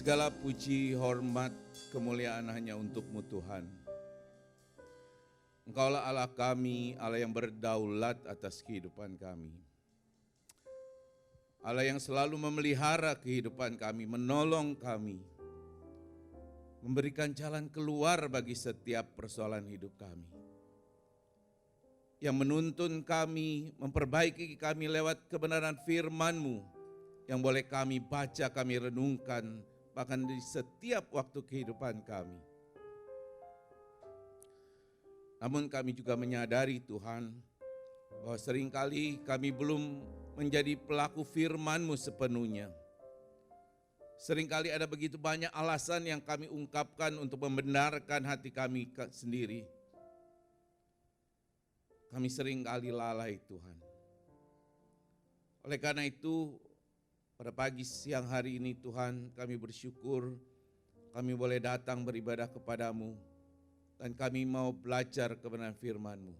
Segala puji, hormat, kemuliaan hanya untuk-Mu Tuhan. Engkaulah Allah kami, Allah yang berdaulat atas kehidupan kami. Allah yang selalu memelihara kehidupan kami, menolong kami, memberikan jalan keluar bagi setiap persoalan hidup kami. Yang menuntun kami, memperbaiki kami lewat kebenaran firman-Mu, yang boleh kami baca, kami renungkan, bahkan di setiap waktu kehidupan kami. Namun kami juga menyadari Tuhan, bahwa seringkali kami belum menjadi pelaku firman-Mu sepenuhnya. Seringkali ada begitu banyak alasan yang kami ungkapkan untuk membenarkan hati kami sendiri. Kami seringkali lalai Tuhan. Oleh karena itu, pada pagi siang hari ini Tuhan, kami bersyukur kami boleh datang beribadah kepadamu dan kami mau belajar kebenaran firman-Mu.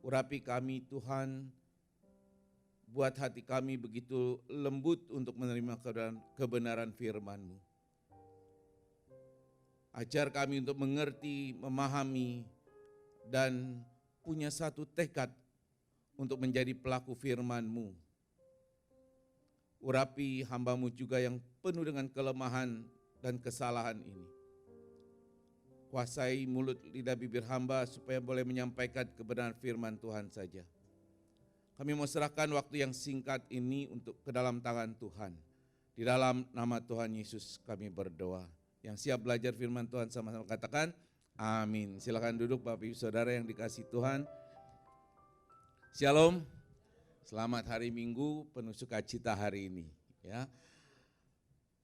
Urapi kami Tuhan, buat hati kami begitu lembut untuk menerima kebenaran firman-Mu. Ajar kami untuk mengerti, memahami, dan punya satu tekad untuk menjadi pelaku firman-Mu. Urapi hamba-Mu juga yang penuh dengan kelemahan dan kesalahan ini. Kuasai mulut lidah bibir hamba supaya boleh menyampaikan kebenaran firman Tuhan saja. Kami mau serahkan waktu yang singkat ini untuk ke dalam tangan Tuhan. Di dalam nama Tuhan Yesus kami berdoa. Yang siap belajar firman Tuhan sama-sama katakan amin. Silakan duduk Bapak Ibu Saudara yang dikasihi Tuhan. Shalom. Selamat hari Minggu penuh sukacita hari ini, ya.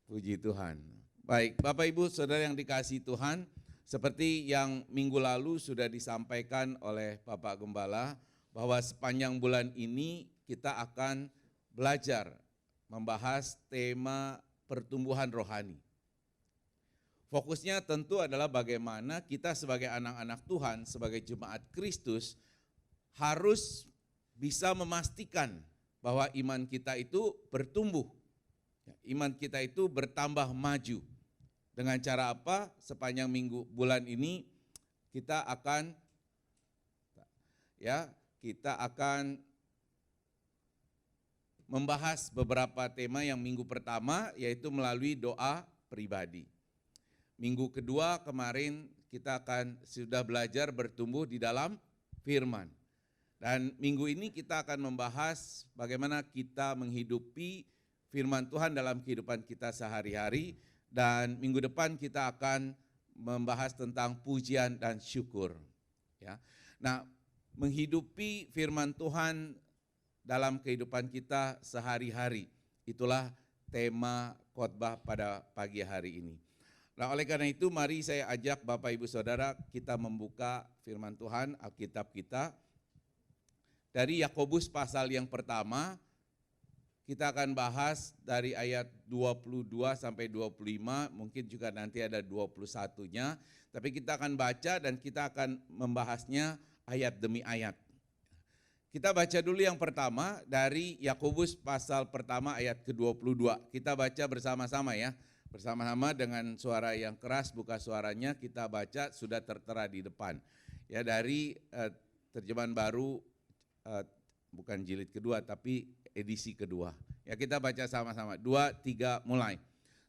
Puji Tuhan. Baik, Bapak Ibu Saudara yang dikasihi Tuhan, seperti yang minggu lalu sudah disampaikan oleh Bapak Gembala, bahwa sepanjang bulan ini kita akan belajar membahas tema pertumbuhan rohani. Fokusnya tentu adalah bagaimana kita sebagai anak-anak Tuhan, sebagai jemaat Kristus harus bisa memastikan bahwa iman kita itu bertumbuh. Iman kita itu bertambah maju. Dengan cara apa? Sepanjang bulan ini kita akan membahas beberapa tema. Yang minggu pertama yaitu melalui doa pribadi. Minggu kedua kemarin kita sudah belajar bertumbuh di dalam firman. Dan minggu ini kita akan membahas bagaimana kita menghidupi firman Tuhan dalam kehidupan kita sehari-hari. Dan minggu depan kita akan membahas tentang pujian dan syukur. Ya. Nah, menghidupi firman Tuhan dalam kehidupan kita sehari-hari, itulah tema khotbah pada pagi hari ini. Nah, oleh karena itu mari saya ajak Bapak Ibu Saudara kita membuka firman Tuhan, Alkitab kita. Dari Yakobus pasal yang pertama, kita akan bahas dari ayat 22 sampai 25, mungkin juga nanti ada 21-nya. Tapi kita akan baca dan kita akan membahasnya ayat demi ayat. Kita baca dulu yang pertama dari Yakobus pasal pertama ayat ke-22. Kita baca bersama-sama ya. Bersama-sama dengan suara yang keras, buka suaranya, kita baca sudah tertera di depan. Ya, dari terjemahan baru, bukan jilid kedua tapi edisi kedua. Ya, kita baca sama-sama. 2, 3, mulai.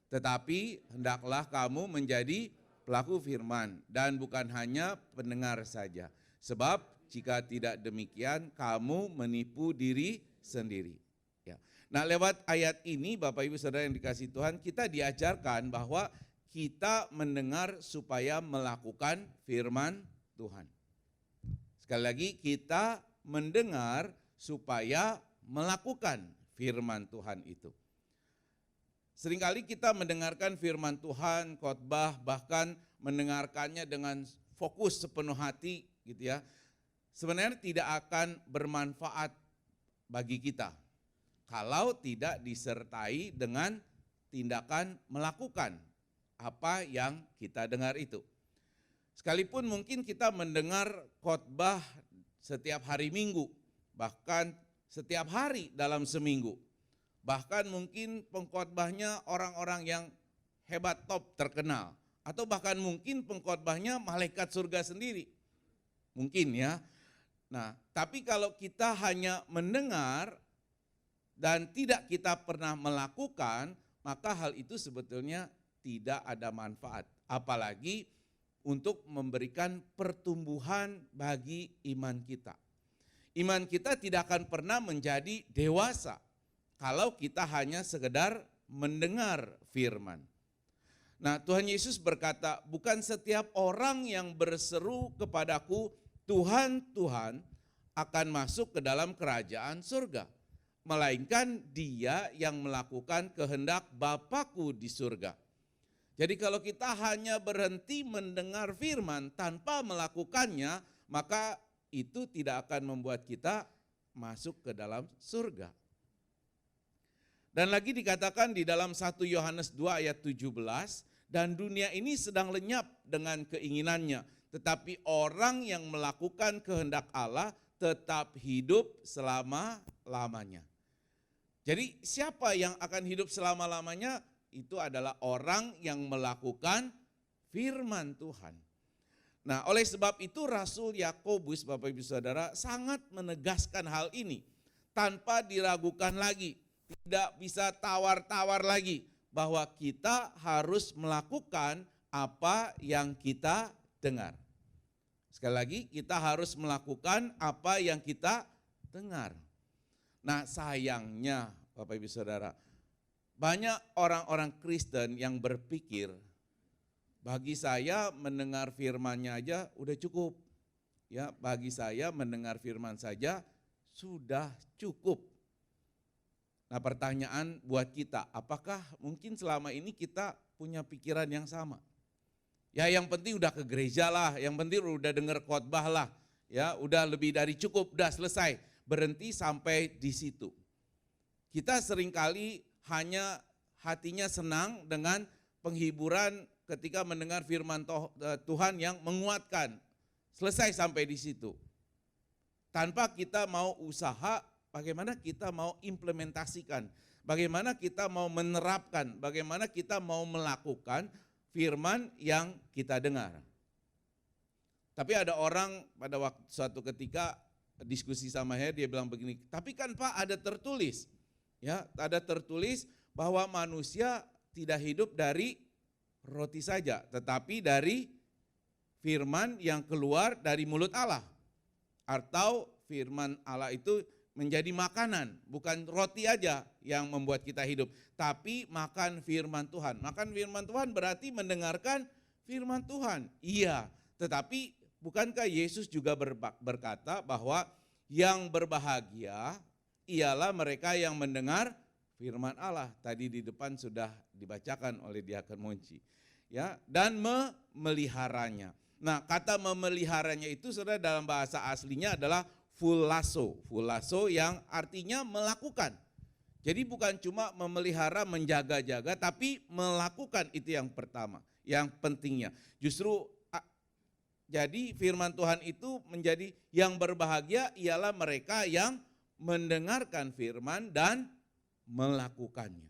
Tetapi hendaklah kamu menjadi pelaku firman dan bukan hanya pendengar saja. Sebab jika tidak demikian kamu menipu diri sendiri. Ya. Nah, lewat ayat ini Bapak Ibu Saudara yang dikasihi Tuhan, kita diajarkan bahwa kita mendengar supaya melakukan firman Tuhan. Sekali lagi, kita mendengar supaya melakukan firman Tuhan itu. Seringkali kita mendengarkan firman Tuhan, khotbah, bahkan mendengarkannya dengan fokus sepenuh hati gitu ya. Sebenarnya tidak akan bermanfaat bagi kita kalau tidak disertai dengan tindakan melakukan apa yang kita dengar itu. Sekalipun mungkin kita mendengar khotbah setiap hari Minggu, bahkan setiap hari dalam seminggu. Bahkan mungkin pengkhotbahnya orang-orang yang hebat, top, terkenal. Atau bahkan mungkin pengkhotbahnya malaikat surga sendiri. Mungkin ya. Nah, tapi kalau kita hanya mendengar dan tidak kita pernah melakukan, maka hal itu sebetulnya tidak ada manfaat. Apalagi untuk memberikan pertumbuhan bagi iman kita. Iman kita tidak akan pernah menjadi dewasa kalau kita hanya sekedar mendengar firman. Nah, Tuhan Yesus berkata, bukan setiap orang yang berseru kepadaku, Tuhan, Tuhan, akan masuk ke dalam kerajaan surga. Melainkan dia yang melakukan kehendak Bapa-Ku di surga. Jadi kalau kita hanya berhenti mendengar firman tanpa melakukannya, maka itu tidak akan membuat kita masuk ke dalam surga. Dan lagi dikatakan di dalam 1 Yohanes 2 ayat 17, dan dunia ini sedang lenyap dengan keinginannya, tetapi orang yang melakukan kehendak Allah tetap hidup selama-lamanya. Jadi siapa yang akan hidup selama-lamanya? Itu adalah orang yang melakukan firman Tuhan. Nah, oleh sebab itu Rasul Yakobus, Bapak Ibu Saudara, sangat menegaskan hal ini tanpa diragukan lagi, tidak bisa tawar-tawar lagi bahwa kita harus melakukan apa yang kita dengar. Sekali lagi, kita harus melakukan apa yang kita dengar. Nah, sayangnya Bapak Ibu Saudara, banyak orang-orang Kristen yang berpikir, bagi saya mendengar firman-Nya aja udah cukup. Ya, bagi saya mendengar firman saja sudah cukup. Nah, pertanyaan buat kita, apakah mungkin selama ini kita punya pikiran yang sama? Ya, yang penting udah ke gereja lah, yang penting udah dengar khotbah lah. Ya, udah lebih dari cukup, udah selesai. Berhenti sampai di situ. Kita seringkali hanya hatinya senang dengan penghiburan ketika mendengar firman Tuhan yang menguatkan. Selesai sampai di situ. Tanpa kita mau usaha, bagaimana kita mau implementasikan, bagaimana kita mau menerapkan, bagaimana kita mau melakukan firman yang kita dengar. Tapi ada orang pada suatu ketika diskusi sama saya, dia bilang begini, tapi kan Pak ada tertulis, ya ada tertulis bahwa manusia tidak hidup dari roti saja, tetapi dari firman yang keluar dari mulut Allah. Atau firman Allah itu menjadi makanan, bukan roti aja yang membuat kita hidup, tapi makan firman Tuhan. Makan firman Tuhan berarti mendengarkan firman Tuhan. Iya, tetapi bukankah Yesus juga berkata bahwa yang berbahagia ialah mereka yang mendengar firman Allah. Tadi di depan sudah dibacakan oleh Diakon Monci. Ya, dan memeliharanya. Nah, kata memeliharanya itu saudara dalam bahasa aslinya adalah fulasso. Fulasso yang artinya melakukan. Jadi bukan cuma memelihara, menjaga-jaga, tapi melakukan itu yang pertama, yang pentingnya. Justru jadi firman Tuhan itu menjadi yang berbahagia ialah mereka yang mendengarkan firman dan melakukannya.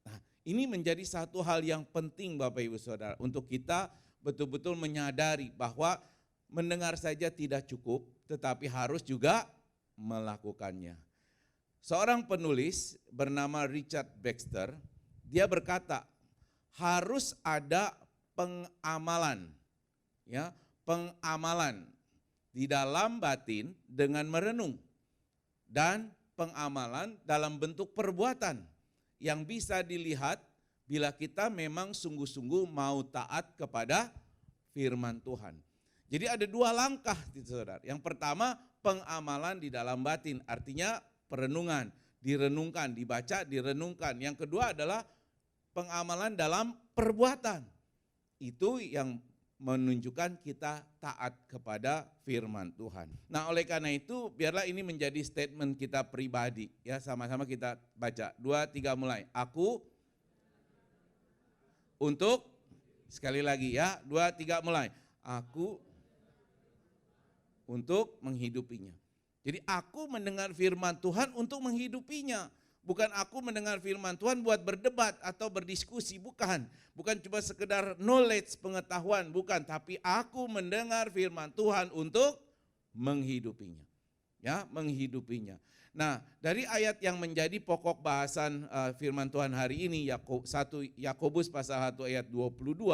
Nah, ini menjadi satu hal yang penting Bapak Ibu Saudara untuk kita betul-betul menyadari bahwa mendengar saja tidak cukup, tetapi harus juga melakukannya. Seorang penulis bernama Richard Baxter, dia berkata, harus ada pengamalan, ya, pengamalan di dalam batin dengan merenung dan pengamalan dalam bentuk perbuatan yang bisa dilihat bila kita memang sungguh-sungguh mau taat kepada firman Tuhan. Jadi ada dua langkah, saudara. Yang pertama pengamalan di dalam batin, artinya perenungan, direnungkan, dibaca, direnungkan. Yang kedua adalah pengamalan dalam perbuatan. Itu yang menunjukkan kita taat kepada firman Tuhan. Nah, oleh karena itu biarlah ini menjadi statement kita pribadi. Ya, sama-sama kita baca. 2, 3 mulai. Aku untuk, sekali lagi ya, 2, 3 mulai. Aku untuk menghidupinya. Jadi aku mendengar firman Tuhan untuk menghidupinya. Bukan aku mendengar firman Tuhan buat berdebat atau berdiskusi, bukan. Bukan cuma sekedar knowledge, pengetahuan, bukan. Tapi aku mendengar firman Tuhan untuk menghidupinya. Ya, menghidupinya. Nah, dari ayat yang menjadi pokok bahasan firman Tuhan hari ini, Yakobus pasal 1 ayat 22,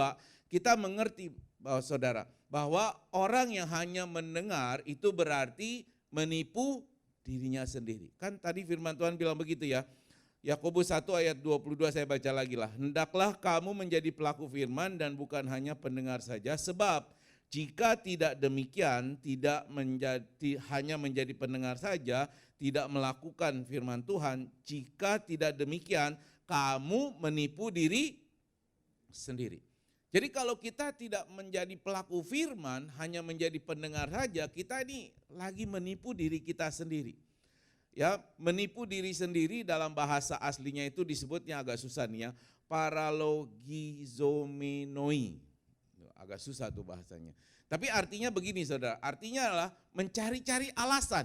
kita mengerti bahwa saudara, bahwa orang yang hanya mendengar itu berarti menipu dirinya sendiri. Kan tadi firman Tuhan bilang begitu ya. Yakobus 1 ayat 22 saya baca lagi lah. Hendaklah kamu menjadi pelaku firman dan bukan hanya pendengar saja. Sebab jika tidak demikian, tidak hanya menjadi pendengar saja, tidak melakukan firman Tuhan. Jika tidak demikian, kamu menipu diri sendiri. Jadi kalau kita tidak menjadi pelaku firman, hanya menjadi pendengar saja, kita ini lagi menipu diri kita sendiri. Ya, menipu diri sendiri dalam bahasa aslinya itu disebutnya agak susah nih ya, paralogizomenoi. Agak susah tuh bahasanya. Tapi artinya begini saudara, artinya adalah mencari-cari alasan.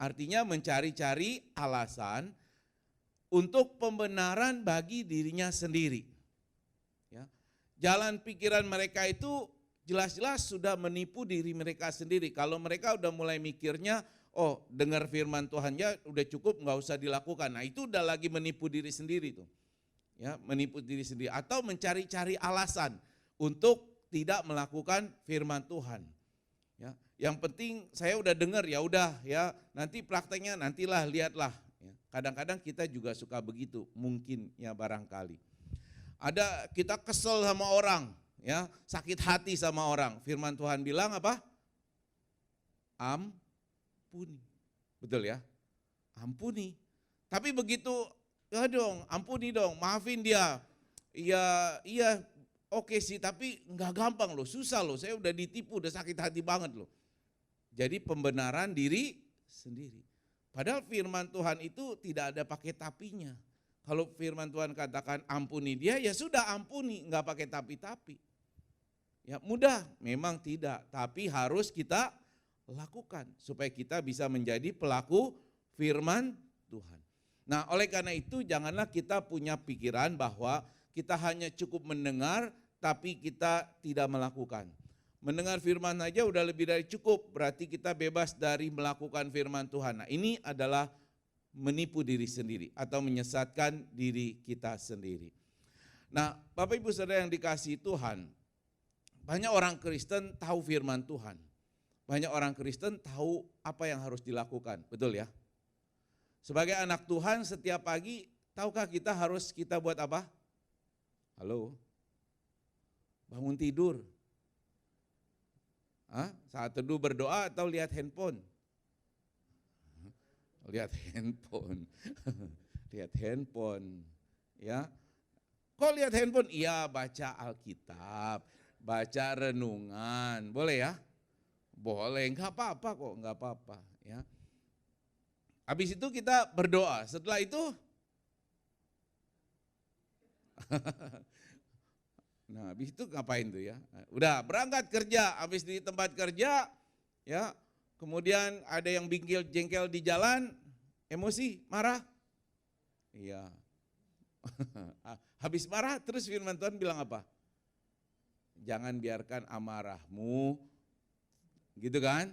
Artinya mencari-cari alasan untuk pembenaran bagi dirinya sendiri. Jalan pikiran mereka itu jelas-jelas sudah menipu diri mereka sendiri. Kalau mereka udah mulai mikirnya, oh dengar firman Tuhan ya udah cukup nggak usah dilakukan. Nah itu udah lagi menipu diri sendiri tuh. Ya, menipu diri sendiri atau mencari-cari alasan untuk tidak melakukan firman Tuhan. Ya, yang penting saya udah dengar ya udah ya, nanti prakteknya nantilah lihatlah. Ya, kadang-kadang kita juga suka begitu, mungkin ya barangkali. Ada kita kesel sama orang, ya, sakit hati sama orang. Firman Tuhan bilang apa? Ampuni. Betul ya? Ampuni. Tapi begitu, ya dong, ampuni dong, maafin dia. Iya, oke sih, tapi enggak gampang loh, susah loh. Saya udah ditipu, udah sakit hati banget loh. Jadi pembenaran diri sendiri. Padahal firman Tuhan itu tidak ada pakai tapinya. Kalau firman Tuhan katakan ampuni dia, ya sudah ampuni, enggak pakai tapi-tapi. Ya mudah, memang tidak, tapi harus kita lakukan supaya kita bisa menjadi pelaku firman Tuhan. Nah, oleh karena itu janganlah kita punya pikiran bahwa kita hanya cukup mendengar tapi kita tidak melakukan. Mendengar firman aja udah lebih dari cukup, berarti kita bebas dari melakukan firman Tuhan. Nah, ini adalah menipu diri sendiri atau menyesatkan diri kita sendiri. Nah, Bapak Ibu Saudara yang dikasihi Tuhan, banyak orang Kristen tahu firman Tuhan. Banyak orang Kristen tahu apa yang harus dilakukan, betul ya? Sebagai anak Tuhan setiap pagi, tahukah kita buat apa? Halo? Bangun tidur. Saat teduh berdoa atau lihat handphone? Lihat handphone. Lihat handphone. Ya. Kok lihat handphone? Iya, baca Alkitab, baca renungan. Boleh ya? Boleh, enggak apa-apa kok, enggak apa-apa, ya. Habis itu kita berdoa. Setelah itu nah, habis itu ngapain tuh ya? Udah berangkat kerja, habis di tempat kerja ya. Kemudian ada yang bingkil jengkel di jalan, emosi, marah. Iya. Habis marah terus firman Tuhan bilang apa? Jangan biarkan amarahmu, gitu kan?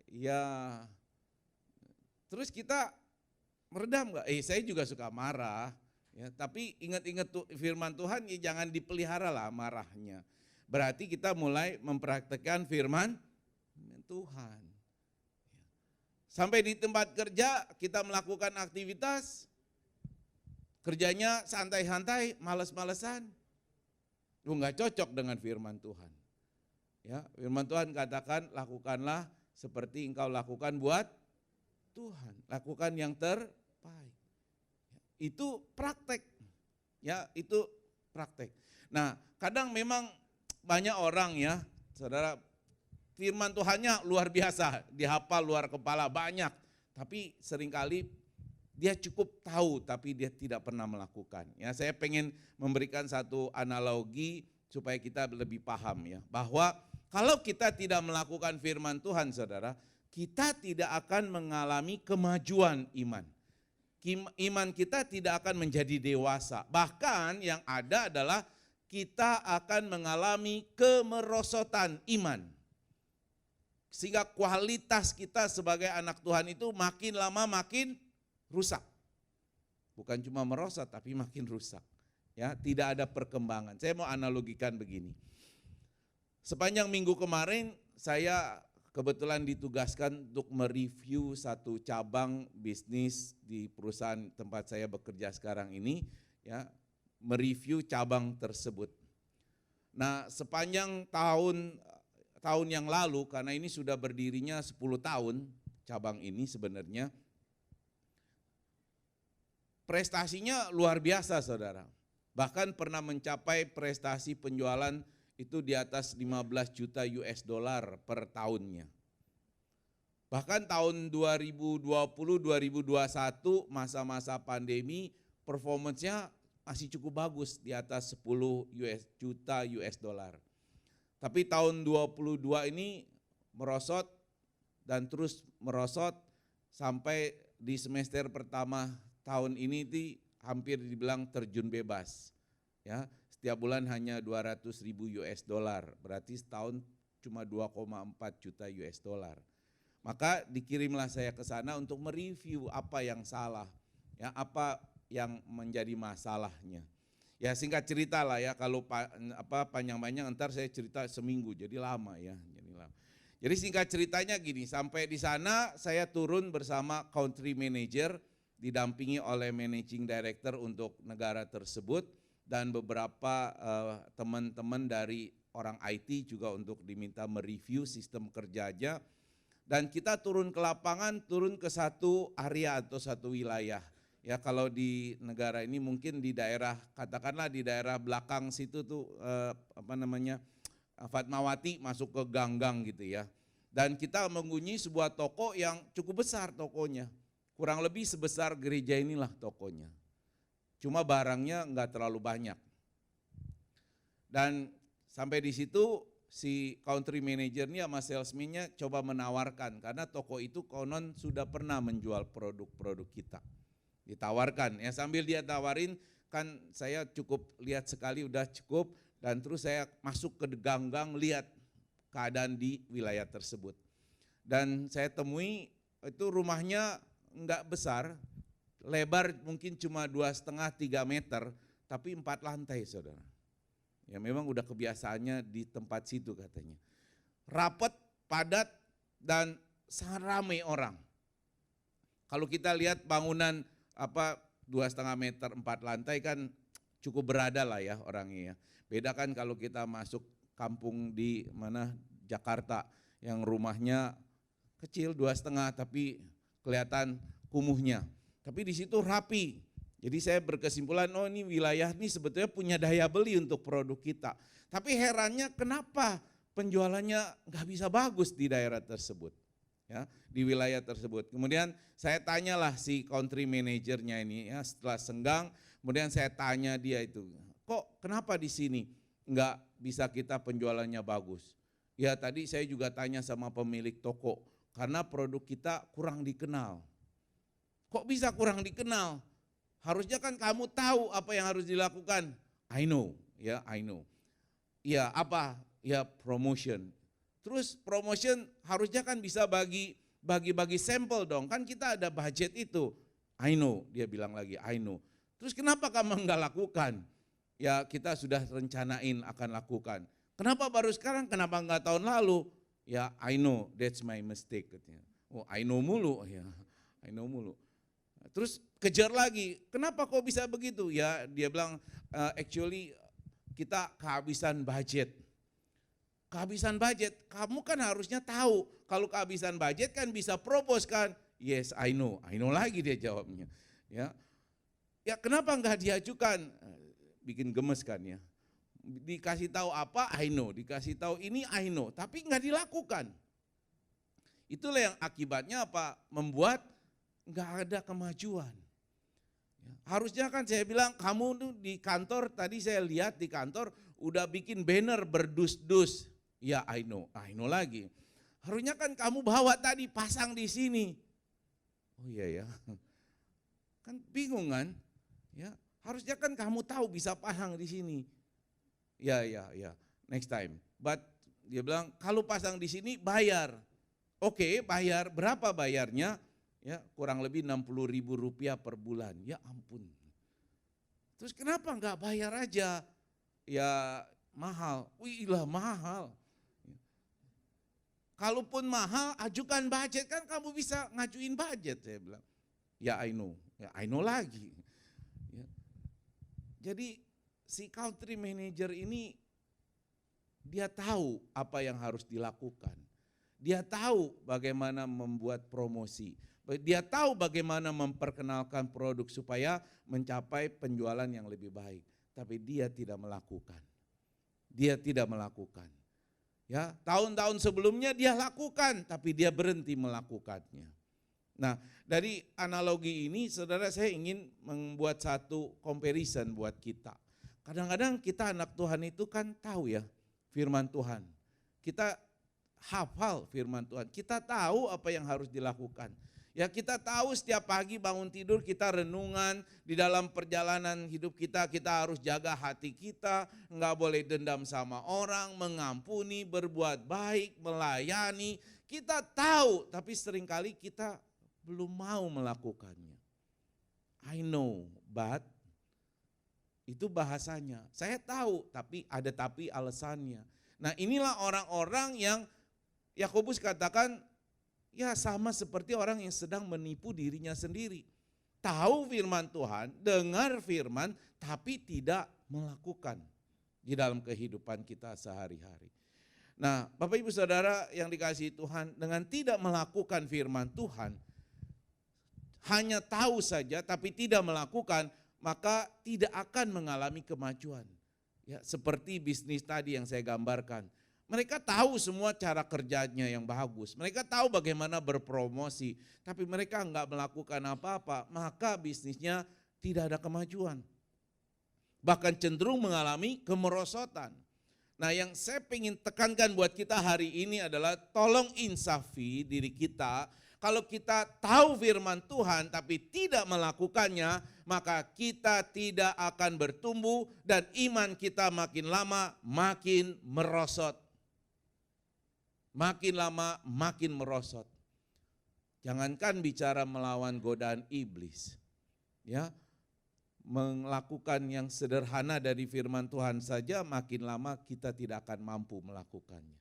Iya. Terus kita meredam gak? Saya juga suka marah. Ya, tapi ingat-ingat firman Tuhan, ya jangan dipelihara lah marahnya. Berarti kita mulai mempraktekkan firman Tuhan. Sampai di tempat kerja kita melakukan aktivitas, kerjanya santai-santai, males-malesan. Enggak cocok dengan firman Tuhan. Ya, firman Tuhan katakan lakukanlah seperti engkau lakukan buat Tuhan. Lakukan yang terbaik. Itu praktek. Ya, itu praktek. Nah, kadang memang banyak orang ya, saudara, firman Tuhannya luar biasa, dihafal luar kepala banyak, tapi seringkali dia cukup tahu tapi dia tidak pernah melakukan. Ya, saya pengen memberikan satu analogi supaya kita lebih paham ya, bahwa kalau kita tidak melakukan firman Tuhan, saudara, kita tidak akan mengalami kemajuan iman. iman kita tidak akan menjadi dewasa. Bahkan yang ada adalah kita akan mengalami kemerosotan iman. Sehingga kualitas kita sebagai anak Tuhan itu makin lama makin rusak. Bukan cuma merosot tapi makin rusak. Ya, tidak ada perkembangan. Saya mau analogikan begini. Sepanjang minggu kemarin saya kebetulan ditugaskan untuk mereview satu cabang bisnis di perusahaan tempat saya bekerja sekarang ini, ya, mereview cabang tersebut. Nah, sepanjang tahun yang lalu, karena ini sudah berdirinya 10 tahun cabang ini sebenarnya, prestasinya luar biasa saudara. Bahkan pernah mencapai prestasi penjualan itu di atas 15 juta US dollar per tahunnya. Bahkan tahun 2020-2021 masa-masa pandemi performance-nya masih cukup bagus di atas 10 juta US dollar. Tapi tahun 22 ini merosot dan terus merosot sampai di semester pertama tahun ini hampir dibilang terjun bebas. Ya, setiap bulan hanya 200.000 US dollar, berarti setahun cuma 2,4 juta US dollar. Maka dikirimlah saya ke sana untuk mereview apa yang salah, ya, apa yang menjadi masalahnya. Ya singkat cerita lah ya, kalau panjang-panjang ntar saya cerita seminggu jadi lama ya. Jadi singkat ceritanya gini, sampai di sana saya turun bersama country manager didampingi oleh managing director untuk negara tersebut. Dan beberapa teman-teman dari orang IT juga untuk diminta mereview sistem kerjanya. Dan kita turun ke lapangan, turun ke satu area atau satu wilayah. Ya kalau di negara ini mungkin di daerah, katakanlah di daerah belakang situ tuh Fatmawati masuk ke gang-gang gitu ya. Dan kita mengunjungi sebuah toko yang cukup besar tokonya. Kurang lebih sebesar gereja inilah tokonya. Cuma barangnya enggak terlalu banyak. Dan sampai di situ si country manajernya sama salesman-nya coba menawarkan karena toko itu konon sudah pernah menjual produk-produk kita. Ditawarkan ya, sambil dia tawarin kan saya cukup lihat sekali udah cukup, dan terus saya masuk ke gang-gang lihat keadaan di wilayah tersebut. Dan saya temui itu rumahnya enggak besar. Lebar mungkin cuma 2,5-3 meter, tapi 4 lantai saudara. Ya memang udah kebiasaannya di tempat situ katanya. Rapat, padat, dan sangat ramai orang. Kalau kita lihat bangunan 2,5 meter 4 lantai kan cukup berada lah ya orangnya ya. Beda kan kalau kita masuk kampung di mana Jakarta yang rumahnya kecil 2,5 tapi kelihatan kumuhnya. Tapi di situ rapi. Jadi saya berkesimpulan, oh ini wilayah ini sebetulnya punya daya beli untuk produk kita. Tapi herannya kenapa penjualannya nggak bisa bagus di daerah tersebut, ya, di wilayah tersebut. Kemudian saya tanyalah si country manajernya ini, ya, setelah senggang, kemudian saya tanya dia itu, kok kenapa di sini nggak bisa kita penjualannya bagus? Ya tadi saya juga tanya sama pemilik toko, karena produk kita kurang dikenal. Kok bisa kurang dikenal? Harusnya kan kamu tahu apa yang harus dilakukan. I know, ya I know. Ya apa? Ya promotion. Terus promotion harusnya kan bisa bagi sampel dong. Kan kita ada budget itu. I know, dia bilang lagi I know. Terus kenapa kamu enggak lakukan? Ya kita sudah rencanain akan lakukan. Kenapa baru sekarang? Kenapa enggak tahun lalu? Ya I know, that's my mistake. Oh I know mulu, ya I know mulu. Terus kejar lagi, kenapa kok bisa begitu? Ya dia bilang actually kita kehabisan budget. Kehabisan budget, kamu kan harusnya tahu kalau kehabisan budget kan bisa propose kan. Yes I know lagi dia jawabnya. Ya kenapa enggak diajukan? Bikin gemes kan ya. Dikasih tahu apa I know, dikasih tahu ini I know, tapi enggak dilakukan. Itulah yang akibatnya apa? Membuat enggak ada kemajuan. Harusnya kan saya bilang kamu tuh di kantor, tadi saya lihat di kantor udah bikin banner berdus-dus. Ya I know lagi. Harusnya kan kamu bawa tadi pasang di sini. Oh iya ya. Kan bingung kan? Ya, harusnya kan kamu tahu bisa pasang di sini. Ya, next time. But dia bilang kalau pasang di sini bayar. Oke, bayar. Berapa bayarnya? Ya, kurang lebih 60.000 rupiah per bulan. Ya ampun. Terus kenapa enggak bayar aja? Ya mahal. Wih lah mahal. Kalaupun mahal, ajukan budget, kan kamu bisa ngajuin budget, saya bilang. Ya I know lagi. Ya. Jadi si country manager ini dia tahu apa yang harus dilakukan. Dia tahu bagaimana membuat promosi. Dia tahu bagaimana memperkenalkan produk supaya mencapai penjualan yang lebih baik. Tapi dia tidak melakukan. Dia tidak melakukan. Ya, tahun-tahun sebelumnya dia lakukan, tapi dia berhenti melakukannya. Nah, dari analogi ini saudara, saya ingin membuat satu comparison buat kita. Kadang-kadang kita anak Tuhan itu kan tahu ya firman Tuhan. Kita hafal firman Tuhan, kita tahu apa yang harus dilakukan. Ya, kita tahu setiap pagi bangun tidur kita renungan, di dalam perjalanan hidup kita harus jaga hati kita, enggak boleh dendam sama orang, mengampuni, berbuat baik, melayani. Kita tahu, tapi seringkali kita belum mau melakukannya. I know, but itu bahasanya. Saya tahu, tapi ada tapi alasannya. Nah, inilah orang-orang yang Yakobus katakan, ya sama seperti orang yang sedang menipu dirinya sendiri. Tahu firman Tuhan, dengar firman, tapi tidak melakukan di dalam kehidupan kita sehari-hari. Nah, Bapak Ibu Saudara yang dikasihi Tuhan, dengan tidak melakukan firman Tuhan, hanya tahu saja tapi tidak melakukan, maka tidak akan mengalami kemajuan. Ya, seperti bisnis tadi yang saya gambarkan. Mereka tahu semua cara kerjanya yang bagus. Mereka tahu bagaimana berpromosi. Tapi mereka enggak melakukan apa-apa. Maka bisnisnya tidak ada kemajuan. Bahkan cenderung mengalami kemerosotan. Nah, yang saya ingin tekankan buat kita hari ini adalah tolong insafi diri kita. Kalau kita tahu firman Tuhan tapi tidak melakukannya, maka kita tidak akan bertumbuh dan iman kita makin lama makin merosot. Makin lama makin merosot. Jangankan bicara melawan godaan iblis. Ya, melakukan yang sederhana dari firman Tuhan saja makin lama kita tidak akan mampu melakukannya.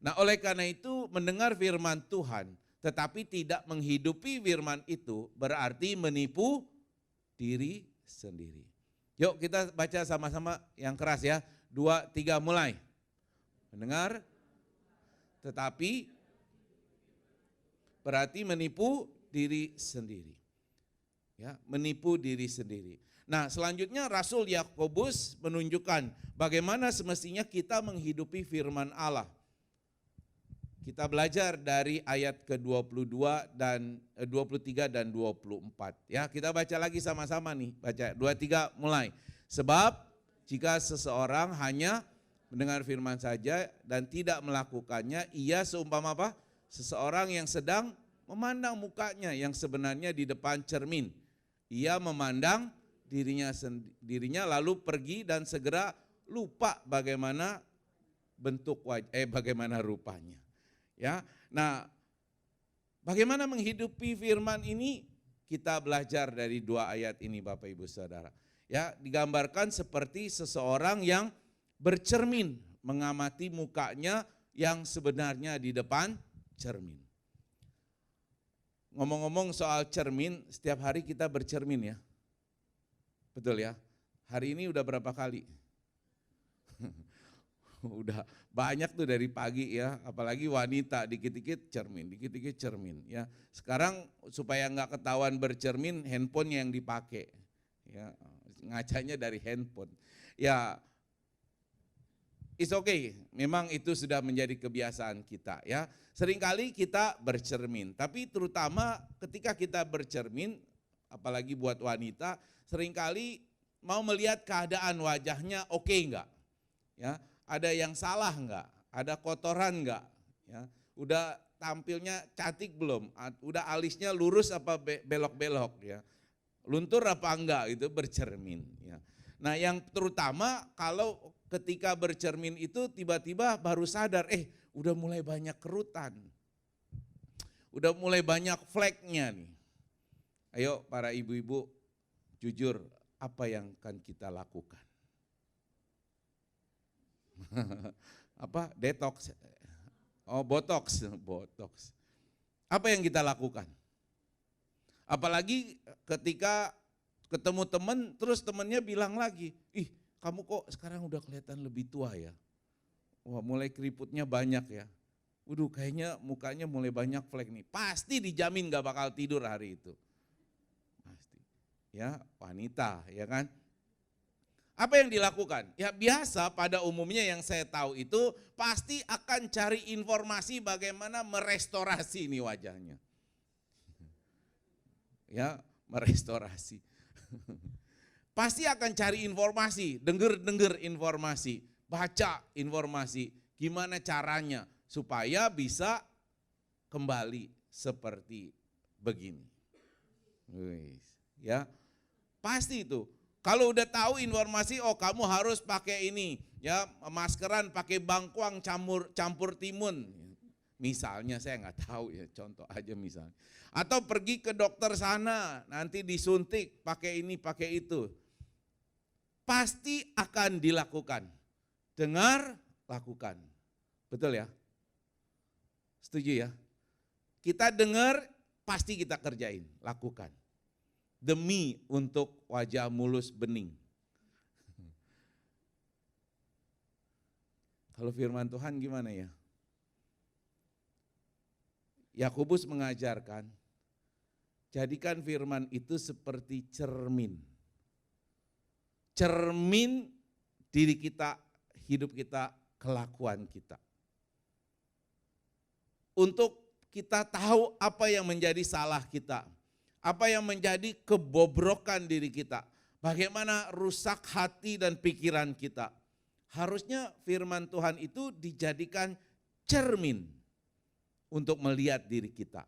Nah, oleh karena itu mendengar firman Tuhan tetapi tidak menghidupi firman itu berarti menipu diri sendiri. Yuk kita baca sama-sama yang keras ya. 2, 3 mulai. Mendengar tetapi berarti menipu diri sendiri. Ya, menipu diri sendiri. Nah, selanjutnya Rasul Yakobus menunjukkan bagaimana semestinya kita menghidupi firman Allah. Kita belajar dari ayat ke-22 dan 23 dan 24. Ya, kita baca lagi sama-sama nih. Baca 2, 3 mulai. Sebab jika seseorang hanya mendengar firman saja dan tidak melakukannya, ia seumpama apa? Seseorang yang sedang memandang mukanya yang sebenarnya di depan cermin. Ia memandang dirinya lalu pergi dan segera lupa bagaimana bagaimana rupanya. Ya. Nah, bagaimana menghidupi firman ini? Kita belajar dari 2 ayat ini Bapak Ibu Saudara. Ya, digambarkan seperti seseorang yang bercermin, mengamati mukanya yang sebenarnya di depan cermin. Ngomong-ngomong soal cermin, setiap hari kita bercermin ya. Betul ya? Hari ini udah berapa kali? Udah banyak tuh dari pagi ya, apalagi wanita dikit-dikit cermin ya. Sekarang supaya nggak ketahuan bercermin, handphone yang dipakai. Ya, ngacanya dari handphone. Ya, it's okay, memang itu sudah menjadi kebiasaan kita ya. Seringkali kita bercermin, tapi terutama ketika kita bercermin, apalagi buat wanita, seringkali mau melihat keadaan wajahnya oke enggak? Ya, ada yang salah enggak? Ada kotoran enggak? Ya, udah tampilnya cantik belum? Udah alisnya lurus apa belok-belok ya? Luntur apa enggak itu bercermin. Ya. Nah yang terutama kalau ketika bercermin itu tiba-tiba baru sadar, udah mulai banyak kerutan. Udah mulai banyak fleknya nih. Ayo para ibu-ibu jujur, apa yang akan kita lakukan? Apa? Detox. Oh, botox. Apa yang kita lakukan? Apalagi ketika ketemu teman, terus temannya bilang lagi, kamu kok sekarang udah kelihatan lebih tua ya. Wah mulai keriputnya banyak ya. Waduh kayaknya mukanya mulai banyak flek nih. Pasti dijamin gak bakal tidur hari itu. Pasti. Ya wanita ya kan. Apa yang dilakukan? Ya biasa pada umumnya yang saya tahu itu pasti akan cari informasi bagaimana merestorasi nih wajahnya. Ya merestorasi. Pasti akan cari informasi, dengar informasi, baca informasi, gimana caranya supaya bisa kembali seperti begini. Ya, pasti itu. Kalau udah tahu informasi, kamu harus pakai ini, ya maskeran pakai bangkuang campur timun. Misalnya saya nggak tahu ya, contoh aja misalnya. Atau pergi ke dokter sana, nanti disuntik, pakai ini, pakai itu. Pasti akan dilakukan. Dengar, lakukan. Betul ya? Setuju ya? Kita dengar, pasti kita kerjain, lakukan. Demi untuk wajah mulus bening. Kalau firman Tuhan gimana ya? Yakobus mengajarkan, jadikan firman itu seperti cermin. Cermin diri kita, hidup kita, kelakuan kita. Untuk kita tahu apa yang menjadi salah kita. Apa yang menjadi kebobrokan diri kita. Bagaimana rusak hati dan pikiran kita. Harusnya firman Tuhan itu dijadikan cermin untuk melihat diri kita.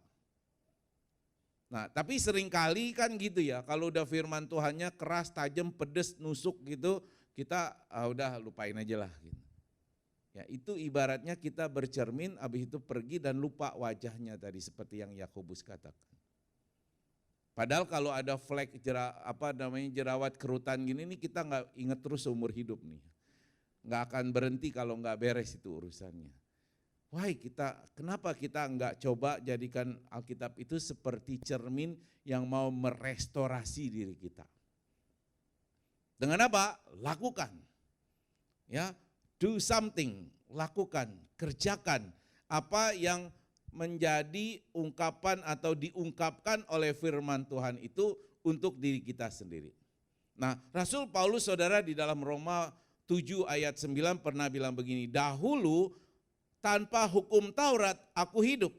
Nah, tapi seringkali kan gitu ya, kalau udah firman Tuhannya keras, tajam, pedes, nusuk gitu, kita udah lupain aja lah. Gitu. Ya itu ibaratnya kita bercermin, habis itu pergi dan lupa wajahnya tadi seperti yang Yakobus katakan. Padahal kalau ada flek jerawat kerutan gini nih kita nggak inget terus seumur hidup nih, nggak akan berhenti kalau nggak beres itu urusannya. Kenapa kita nggak coba jadikan Alkitab itu seperti cermin yang mau merestorasi diri kita? Dengan apa? Lakukan. Ya, do something, lakukan, kerjakan apa yang menjadi ungkapan atau diungkapkan oleh firman Tuhan itu untuk diri kita sendiri. Nah, Rasul Paulus saudara di dalam Roma 7 ayat 9 pernah bilang begini, dahulu tanpa hukum Taurat aku hidup.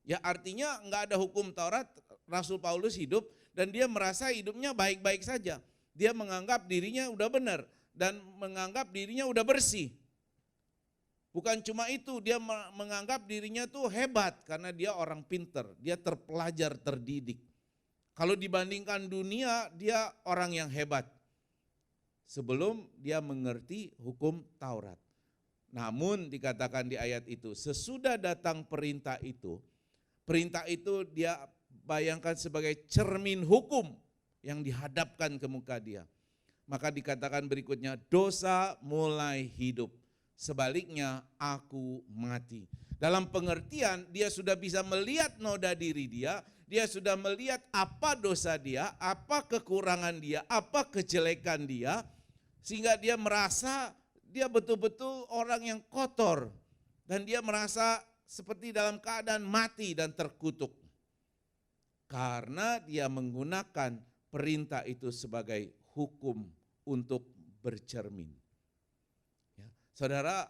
Ya artinya enggak ada hukum Taurat, Rasul Paulus hidup dan dia merasa hidupnya baik-baik saja. Dia menganggap dirinya udah benar dan menganggap dirinya udah bersih. Bukan cuma itu, dia menganggap dirinya tuh hebat karena dia orang pinter, dia terpelajar, terdidik. Kalau dibandingkan dunia, dia orang yang hebat. Sebelum dia mengerti hukum Taurat. Namun dikatakan di ayat itu, sesudah datang perintah itu dia bayangkan sebagai cermin hukum yang dihadapkan ke muka dia. Maka dikatakan berikutnya, dosa mulai hidup. Sebaliknya aku mati. Dalam pengertian dia sudah bisa melihat noda diri dia sudah melihat apa dosa dia, apa kekurangan dia, apa kejelekan dia. Sehingga dia merasa dia betul-betul orang yang kotor. Dan dia merasa seperti dalam keadaan mati dan terkutuk. Karena dia menggunakan perintah itu sebagai hukum untuk bercermin. Saudara,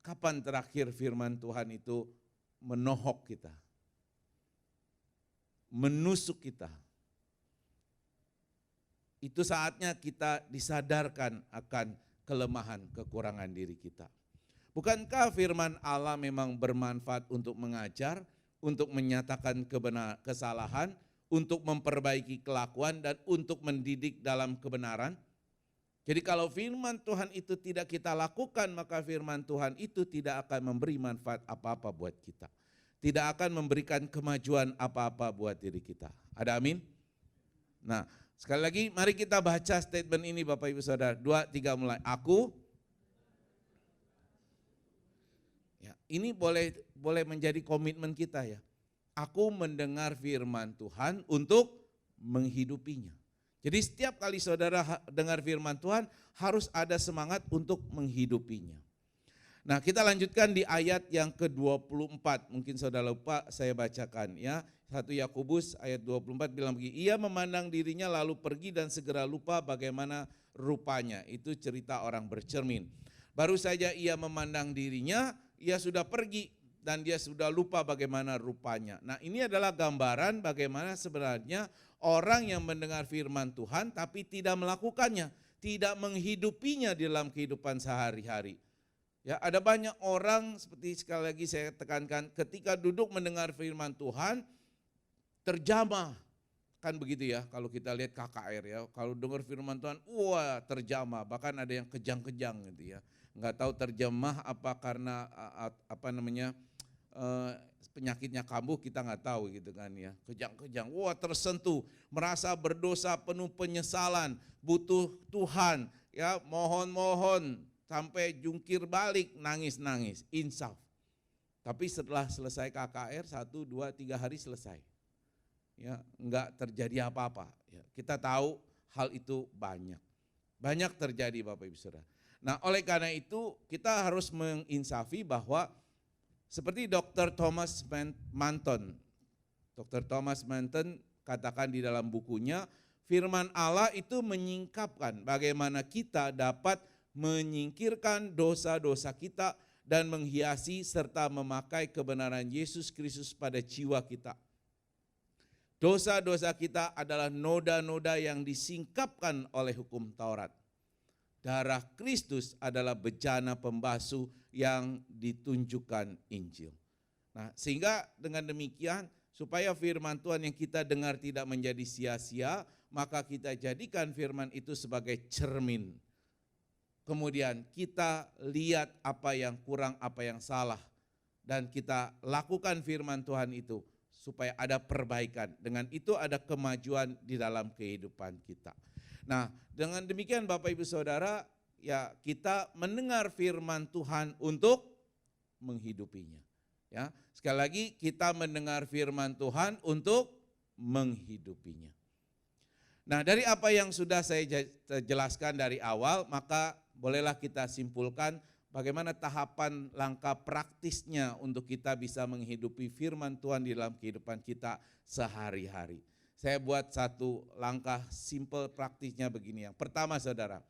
kapan terakhir firman Tuhan itu menohok kita? Menusuk kita. Itu saatnya kita disadarkan akan kelemahan, kekurangan diri kita. Bukankah firman Allah memang bermanfaat untuk mengajar, untuk menyatakan kesalahan, untuk memperbaiki kelakuan, dan untuk mendidik dalam kebenaran. Jadi kalau firman Tuhan itu tidak kita lakukan, maka firman Tuhan itu tidak akan memberi manfaat apa-apa buat kita. Tidak akan memberikan kemajuan apa-apa buat diri kita. Ada amin? Nah, sekali lagi mari kita baca statement ini Bapak Ibu Saudara. 2, 3 mulai. Aku, ya, ini boleh menjadi komitmen kita ya. Aku mendengar firman Tuhan untuk menghidupinya. Jadi setiap kali saudara dengar firman Tuhan harus ada semangat untuk menghidupinya. Nah, kita lanjutkan di ayat yang ke-24. Mungkin saudara lupa, saya bacakan ya. 1 Yakobus ayat 24 bilang begini, ia memandang dirinya lalu pergi dan segera lupa bagaimana rupanya. Itu cerita orang bercermin. Baru saja ia memandang dirinya, ia sudah pergi dan dia sudah lupa bagaimana rupanya. Nah, ini adalah gambaran bagaimana sebenarnya orang yang mendengar firman Tuhan tapi tidak melakukannya, tidak menghidupinya di dalam kehidupan sehari-hari. Ya, ada banyak orang seperti sekali lagi saya tekankan, ketika duduk mendengar firman Tuhan terjamah. Kan begitu ya, kalau kita lihat KKR ya, kalau dengar firman Tuhan, wah terjamah, bahkan ada yang kejang-kejang gitu ya. Enggak tahu terjemah apa karena penyakitnya kambuh, kita nggak tahu gitu kan ya. Kejang-kejang, wah tersentuh, merasa berdosa, penuh penyesalan, butuh Tuhan, ya mohon-mohon, sampai jungkir balik, nangis-nangis, insaf. Tapi setelah selesai KKR 1, 2, 3 hari selesai. Ya, enggak terjadi apa-apa. Ya, kita tahu hal itu banyak terjadi Bapak Ibu Saudara. Nah, oleh karena itu kita harus menginsafi bahwa seperti Dr. Thomas Manton. Dr. Thomas Manton katakan di dalam bukunya, firman Allah itu menyingkapkan bagaimana kita dapat menyingkirkan dosa-dosa kita dan menghiasi serta memakai kebenaran Yesus Kristus pada jiwa kita. Dosa-dosa kita adalah noda-noda yang disingkapkan oleh hukum Taurat. Darah Kristus adalah bejana pembasuh yang ditunjukkan Injil. Nah, sehingga dengan demikian supaya firman Tuhan yang kita dengar tidak menjadi sia-sia, maka kita jadikan firman itu sebagai cermin. Kemudian kita lihat apa yang kurang, apa yang salah. Dan kita lakukan firman Tuhan itu supaya ada perbaikan. Dengan itu ada kemajuan di dalam kehidupan kita. Nah, dengan demikian Bapak Ibu Saudara, ya kita mendengar firman Tuhan untuk menghidupinya. Ya, sekali lagi kita mendengar firman Tuhan untuk menghidupinya. Nah, dari apa yang sudah saya jelaskan dari awal, maka bolehlah kita simpulkan bagaimana tahapan langkah praktisnya untuk kita bisa menghidupi firman Tuhan di dalam kehidupan kita sehari-hari. Saya buat satu langkah simple praktisnya begini. Yang pertama saudara,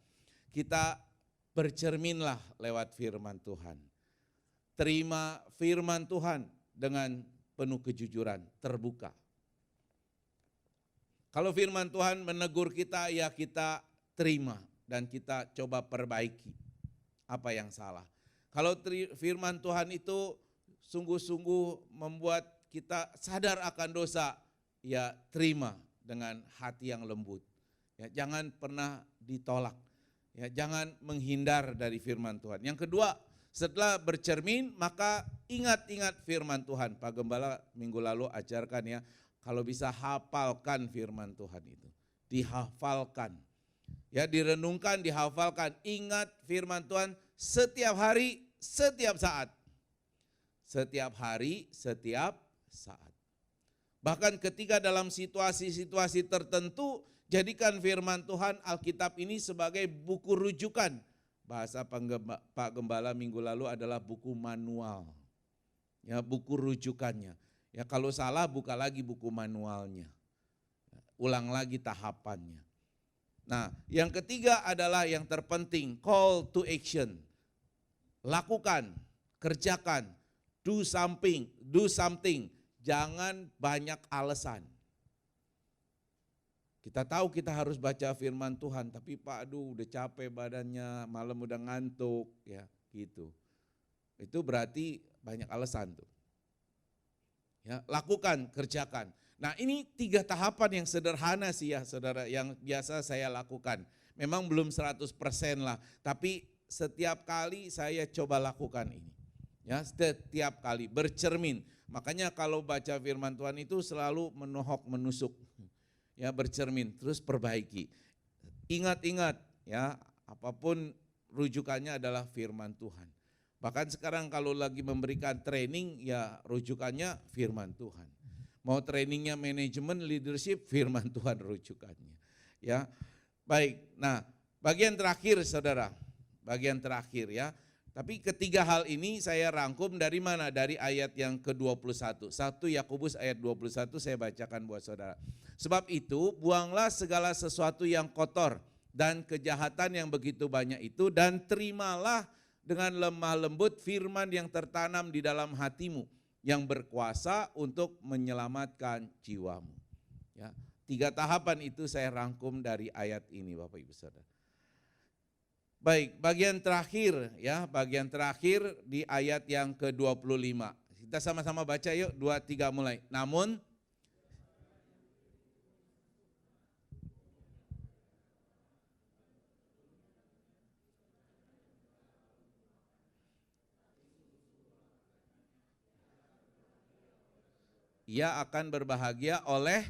kita bercerminlah lewat firman Tuhan. Terima firman Tuhan dengan penuh kejujuran, terbuka. Kalau firman Tuhan menegur kita, ya kita terima dan kita coba perbaiki apa yang salah. Kalau firman Tuhan itu sungguh-sungguh membuat kita sadar akan dosa, ya terima dengan hati yang lembut. Ya, jangan pernah ditolak. Ya, jangan menghindar dari firman Tuhan. Yang kedua, setelah bercermin maka ingat-ingat firman Tuhan. Pak Gembala minggu lalu ajarkan ya, kalau bisa hafalkan firman Tuhan itu. Dihafalkan. Ya, direnungkan, dihafalkan. Ingat firman Tuhan setiap hari, setiap saat. Setiap hari, setiap saat. Bahkan ketika dalam situasi-situasi tertentu, jadikan firman Tuhan Alkitab ini sebagai buku rujukan. Bahasa Pak Gembala minggu lalu adalah buku manual. Ya, buku rujukannya. Ya, kalau salah buka lagi buku manualnya. Ulang lagi tahapannya. Nah, yang ketiga adalah yang terpenting, call to action. Lakukan, kerjakan, do something. Jangan banyak alasan. Kita tahu kita harus baca firman Tuhan, tapi Pak aduh udah capek badannya, malam udah ngantuk, ya gitu. Itu berarti banyak alasan tuh. Ya, lakukan, kerjakan. Nah ini 3 tahapan yang sederhana sih ya saudara, yang biasa saya lakukan. Memang belum 100% lah, tapi setiap kali saya coba lakukan ini. Ya, setiap kali bercermin. Makanya kalau baca firman Tuhan itu selalu menohok, menusuk. Ya, bercermin, terus perbaiki. Ingat-ingat ya, apapun rujukannya adalah firman Tuhan. Bahkan sekarang kalau lagi memberikan training ya rujukannya firman Tuhan. Mau trainingnya manajemen, leadership, firman Tuhan rujukannya. Ya, baik. Nah, bagian terakhir saudara, bagian terakhir ya. Tapi ketiga hal ini saya rangkum dari mana? Dari ayat yang ke-21. 1 Yakobus ayat 21 saya bacakan buat saudara. Sebab itu buanglah segala sesuatu yang kotor dan kejahatan yang begitu banyak itu, dan terimalah dengan lemah lembut firman yang tertanam di dalam hatimu, yang berkuasa untuk menyelamatkan jiwamu. Ya, 3 tahapan itu saya rangkum dari ayat ini Bapak Ibu Saudara. Baik, bagian terakhir ya, bagian terakhir di ayat yang ke-25. Kita sama-sama baca yuk, 2, 3 mulai. Namun ia akan berbahagia oleh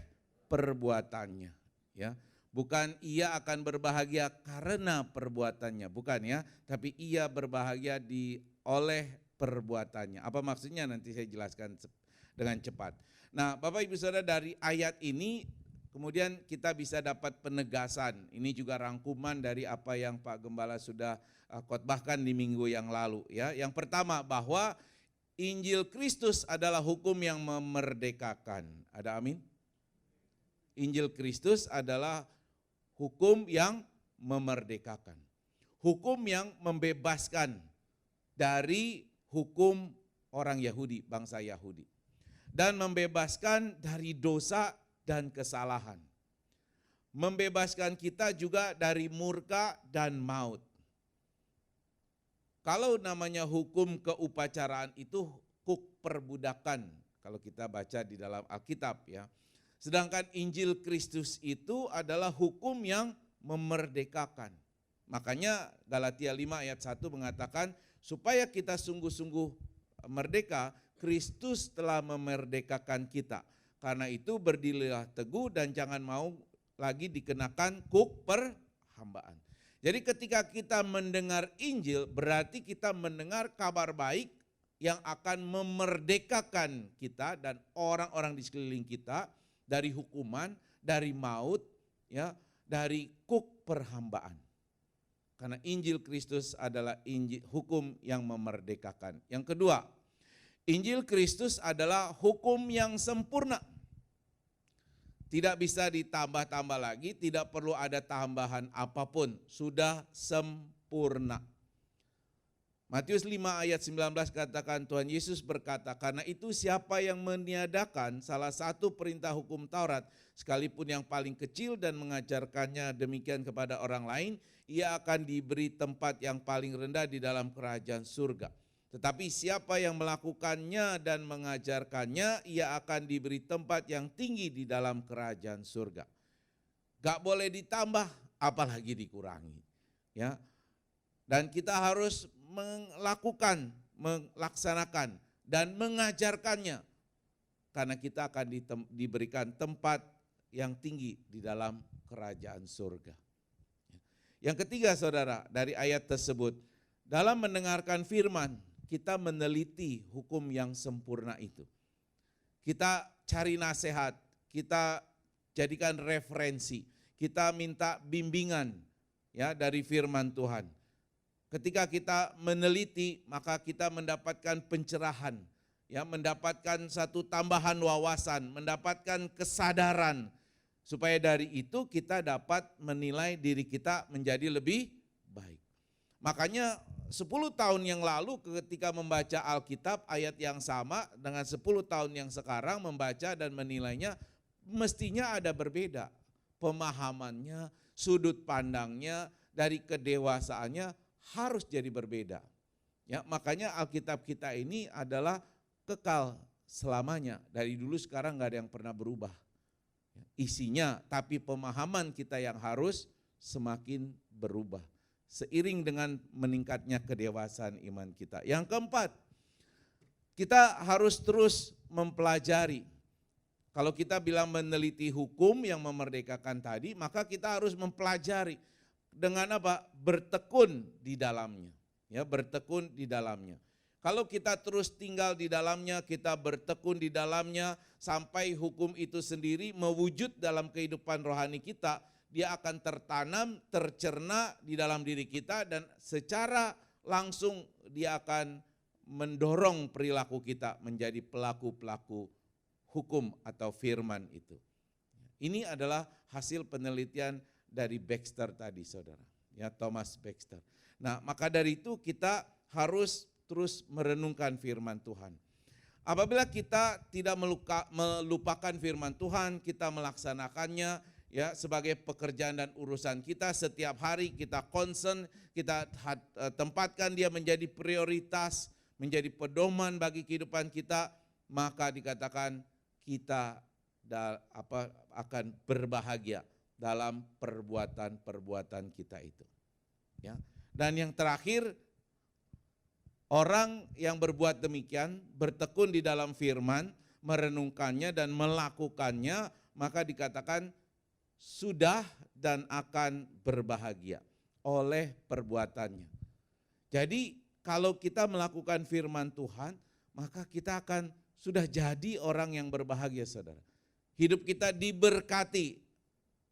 perbuatannya, ya. Bukan ia akan berbahagia karena perbuatannya, bukan ya, tapi ia berbahagia oleh perbuatannya. Apa maksudnya nanti saya jelaskan dengan cepat. Nah, Bapak Ibu Saudara, dari ayat ini kemudian kita bisa dapat penegasan. Ini juga rangkuman dari apa yang Pak Gembala sudah khotbahkan di minggu yang lalu ya. Yang pertama, bahwa Injil Kristus adalah hukum yang memerdekakan. Ada amin? Injil Kristus adalah hukum yang memerdekakan. Hukum yang membebaskan dari hukum orang Yahudi, bangsa Yahudi. Dan membebaskan dari dosa dan kesalahan. Membebaskan kita juga dari murka dan maut. Kalau namanya hukum keupacaraan itu huk perbudakan, kalau kita baca di dalam Alkitab ya. Sedangkan Injil Kristus itu adalah hukum yang memerdekakan. Makanya Galatia 5 ayat 1 mengatakan supaya kita sungguh-sungguh merdeka, Kristus telah memerdekakan kita. Karena itu berdirilah teguh dan jangan mau lagi dikenakan huk perhambaan. Jadi ketika kita mendengar Injil berarti kita mendengar kabar baik yang akan memerdekakan kita dan orang-orang di sekeliling kita dari hukuman, dari maut, ya, dari kuk perhambaan. Karena Injil Kristus adalah Injil hukum yang memerdekakan. Yang kedua, Injil Kristus adalah hukum yang sempurna. Tidak bisa ditambah-tambah lagi, tidak perlu ada tambahan apapun, sudah sempurna. Matius 5 ayat 19 katakan Tuhan Yesus berkata, karena itu siapa yang meniadakan salah satu perintah hukum Taurat, sekalipun yang paling kecil dan mengajarkannya demikian kepada orang lain, ia akan diberi tempat yang paling rendah di dalam kerajaan surga. Tetapi siapa yang melakukannya dan mengajarkannya, ia akan diberi tempat yang tinggi di dalam kerajaan surga. Gak boleh ditambah, apalagi dikurangi. Ya. Dan kita harus melakukan, melaksanakan, dan mengajarkannya. Karena kita akan diberikan tempat yang tinggi di dalam kerajaan surga. Yang ketiga saudara, dari ayat tersebut, dalam mendengarkan firman, kita meneliti hukum yang sempurna itu. Kita cari nasihat, kita jadikan referensi, kita minta bimbingan ya dari firman Tuhan. Ketika kita meneliti, maka kita mendapatkan pencerahan, ya, mendapatkan satu tambahan wawasan, mendapatkan kesadaran, supaya dari itu kita dapat menilai diri kita menjadi lebih baik. Makanya 10 tahun yang lalu ketika membaca Alkitab ayat yang sama dengan 10 tahun yang sekarang membaca dan menilainya mestinya ada berbeda. Pemahamannya, sudut pandangnya, dari kedewasaannya harus jadi berbeda. Ya, makanya Alkitab kita ini adalah kekal selamanya. Dari dulu sekarang nggak ada yang pernah berubah. Isinya, tapi pemahaman kita yang harus semakin berubah. Seiring dengan meningkatnya kedewasaan iman kita. Yang keempat, kita harus terus mempelajari. Kalau kita bilang meneliti hukum yang memerdekakan tadi, maka kita harus mempelajari. Dengan apa? Bertekun di dalamnya. Ya, bertekun di dalamnya. Kalau kita terus tinggal di dalamnya, kita bertekun di dalamnya sampai hukum itu sendiri mewujud dalam kehidupan rohani kita, dia akan tertanam, tercerna di dalam diri kita dan secara langsung dia akan mendorong perilaku kita menjadi pelaku-pelaku hukum atau firman itu. Ini adalah hasil penelitian dari Baxter tadi, saudara. Ya, Thomas Baxter. Nah, maka dari itu kita harus terus merenungkan firman Tuhan. Apabila kita tidak melupakan firman Tuhan, kita melaksanakannya ya sebagai pekerjaan dan urusan kita setiap hari, kita concern, kita tempatkan dia menjadi prioritas, menjadi pedoman bagi kehidupan kita, maka dikatakan kita akan berbahagia dalam perbuatan-perbuatan kita itu. Ya. Dan yang terakhir, orang yang berbuat demikian, bertekun di dalam firman, merenungkannya dan melakukannya, maka dikatakan sudah dan akan berbahagia oleh perbuatannya. Jadi kalau kita melakukan firman Tuhan, maka kita akan sudah jadi orang yang berbahagia, saudara. Hidup kita diberkati